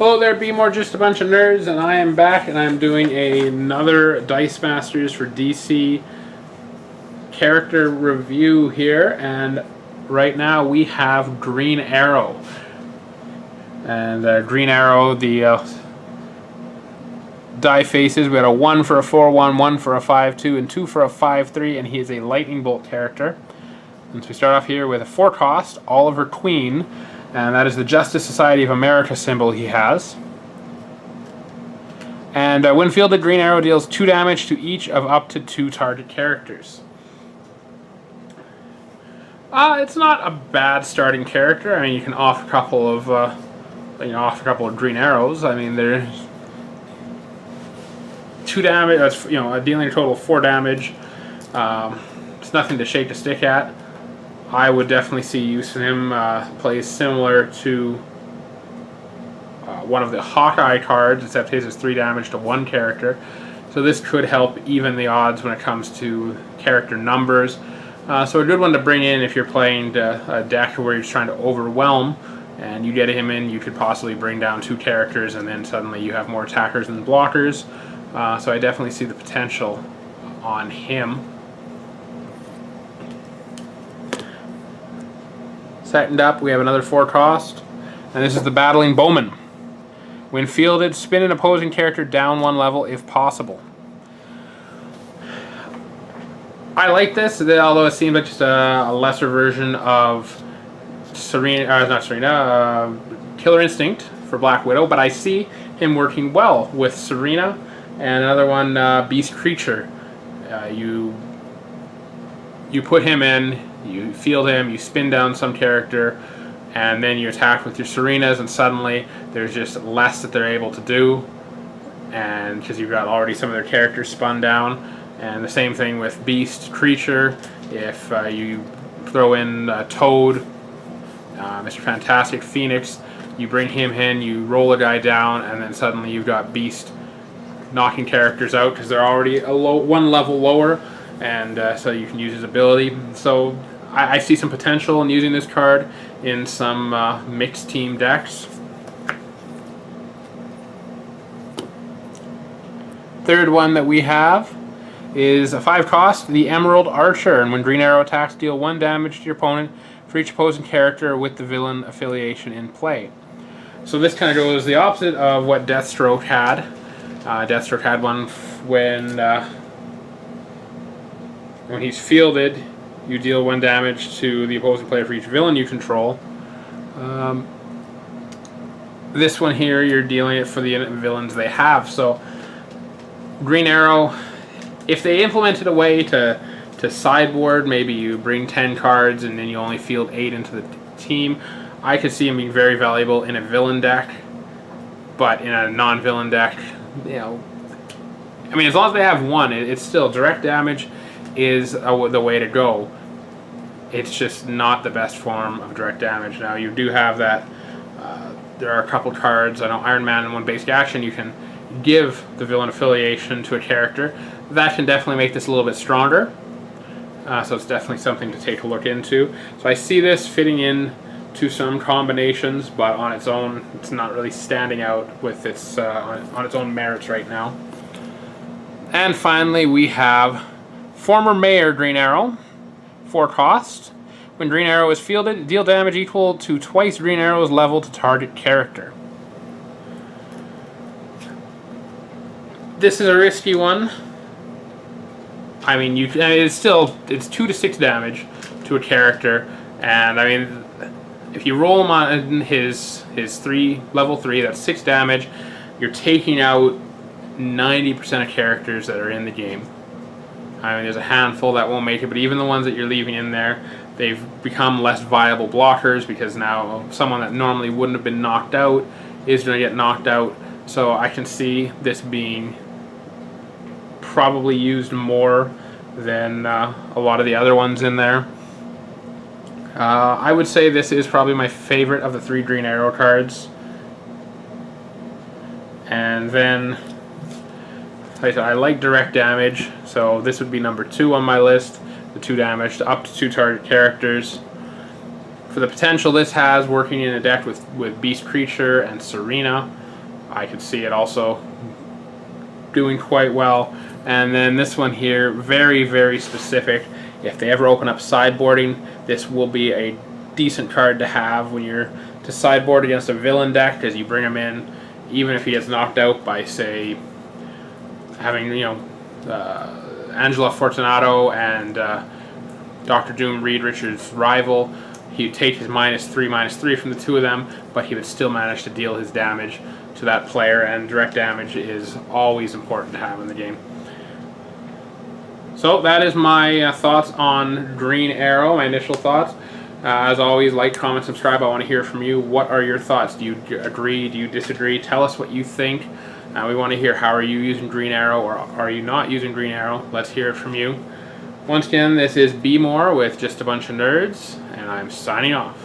Hello there, be more just a bunch of nerds, and I am back, and I'm doing another Dice Masters for DC character review here, and right now we have Green Arrow. And Green Arrow, the die faces, we got a 1 for a 4/1, 1 for a 5/2, and 2 for a 5/3, and he is a lightning bolt character. And so we start off here with a 4 cost, Oliver Queen, and that is the Justice Society of America symbol he has. And when fielded, Green Arrow deals 2 damage to each of up to 2 target characters. It's not a bad starting character. I mean, you can offer a couple of Green Arrows. I mean, there's 2 damage. That's dealing a total of 4 damage. It's nothing to shake a stick at. I would definitely see use of him. Plays similar to one of the Hawkeye cards, except his is 3 damage to 1 character. So this could help even the odds when it comes to character numbers. So a good one to bring in if you're playing a deck where you're trying to overwhelm, and you get him in, you could possibly bring down 2 characters, and then suddenly you have more attackers than blockers. So I definitely see the potential on him. Second up, we have another 4 cost, and this is the Battling Bowman. When fielded, spin an opposing character down 1 level if possible. I like this, although it seems like just a lesser version of Killer Instinct for Black Widow, but I see him working well with Serena, and another one, Beast Creature. You put him in, you field him, you spin down some character, and then you attack with your Serenas, and suddenly there's just less that they're able to do, and because you've got already some of their characters spun down. And the same thing with Beast Creature. If you throw in Toad, Mr. Fantastic, Phoenix, you bring him in, you roll a guy down, and then suddenly you've got Beast knocking characters out because they're already 1 level lower, and so you can use his ability. So I see some potential in using this card in some mixed team decks. Third one that we have is a 5 cost, the Emerald Archer, and when Green Arrow attacks, deal 1 damage to your opponent for each opposing character with the villain affiliation in play. So this kind of goes the opposite of what Deathstroke had. Deathstroke had one when he's fielded, you deal 1 damage to the opposing player for each villain you control. This one here, you're dealing it for the villains they have. So Green Arrow, if they implemented a way to sideboard, maybe you bring 10 cards and then you only field 8 into the team, I could see him being very valuable in a villain deck. But in a non-villain deck, I mean, as long as they have 1, it's still direct damage is the way to go. It's just not the best form of direct damage. Now, you do have that, there are a couple cards, I know Iron Man in 1 basic action, you can give the villain affiliation to a character. That can definitely make this a little bit stronger. So it's definitely something to take a look into. So I see this fitting in to some combinations, but on its own, it's not really standing out with its on its own merits right now. And finally, we have former Mayor Green Arrow, 4 cost. When Green Arrow is fielded, deal damage equal to twice Green Arrow's level to target character. This is a risky one. I mean, it's 2 to 6 damage to a character, and I mean, if you roll him on his level 3, that's 6 damage. You're taking out 90% of characters that are in the game. I mean, there's a handful that won't make it, but even the ones that you're leaving in there, they've become less viable blockers because now someone that normally wouldn't have been knocked out is going to get knocked out. So I can see this being probably used more than a lot of the other ones in there. I would say this is probably my favorite of the 3 Green Arrow cards. And then, like I said, I like direct damage, so this would be number 2 on my list. The 2 damage to up to 2 target characters. For the potential this has working in a deck with Beast Creature and Serena, I could see it also doing quite well. And then this one here, very, very specific. If they ever open up sideboarding, this will be a decent card to have when you're to sideboard against a villain deck, because you bring him in, even if he gets knocked out by, say, having, you know, Angela Fortunato and Dr. Doom, Reed Richards' rival. He'd take his -3/-3 from the two of them, but he would still manage to deal his damage to that player, and direct damage is always important to have in the game. So that is my thoughts on Green Arrow, my initial thoughts. As always, like, comment, subscribe. I want to hear from you. What are your thoughts? Do you agree? Do you disagree? Tell us what you think. We want to hear, how are you using Green Arrow, or are you not using Green Arrow? Let's hear it from you. Once again, this is Be More with Just a Bunch of Nerds, and I'm signing off.